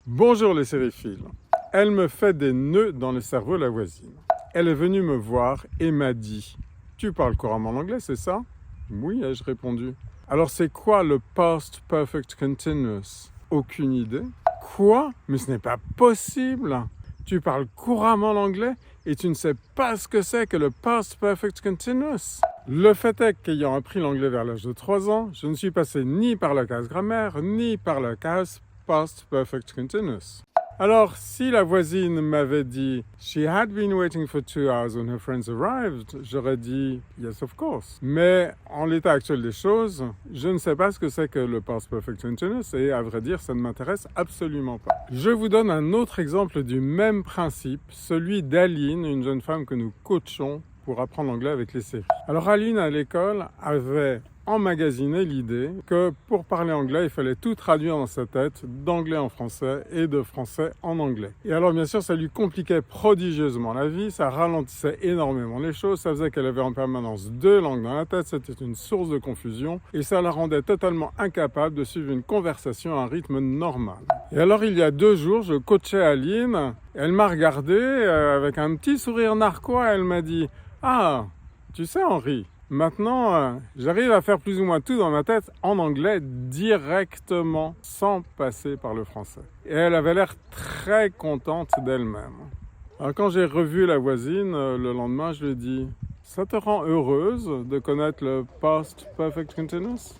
Bonjour les sériphiles. Elle me fait des nœuds dans le cerveau, la voisine. Elle est venue me voir et m'a dit « Tu parles couramment l'anglais, c'est ça ?» « Oui, ai-je répondu. « Alors c'est quoi le past perfect continuous ?» « Aucune idée. »« Quoi ? Mais ce n'est pas possible ! Tu parles couramment l'anglais et tu ne sais pas ce que c'est que le past perfect continuous. » Le fait est qu'ayant appris l'anglais vers l'âge de 3 ans, je ne suis passé ni par la case grammaire, ni par la case past perfect continuous. Alors, si la voisine m'avait dit « She had been waiting for 2 hours when her friends arrived », j'aurais dit « Yes, of course ». Mais en l'état actuel des choses, je ne sais pas ce que c'est que le past perfect continuous et à vrai dire, ça ne m'intéresse absolument pas. Je vous donne un autre exemple du même principe, celui d'Aline, une jeune femme que nous coachons pour apprendre l'anglais avec les séries. Alors Aline, à l'école, avait emmagasiné l'idée que pour parler anglais, il fallait tout traduire dans sa tête, d'anglais en français et de français en anglais. Et alors bien sûr, ça lui compliquait prodigieusement la vie, ça ralentissait énormément les choses, ça faisait qu'elle avait en permanence 2 langues dans la tête, c'était une source de confusion et ça la rendait totalement incapable de suivre une conversation à un rythme normal. Et alors il y a 2 jours, je coachais Aline, elle m'a regardé avec un petit sourire narquois, elle m'a dit « Ah, tu sais Henri, maintenant, j'arrive à faire plus ou moins tout dans ma tête en anglais directement, sans passer par le français. » Et elle avait l'air très contente d'elle-même. Alors quand j'ai revu la voisine, le lendemain, je lui ai dit « Ça te rend heureuse de connaître le past perfect continuous ?»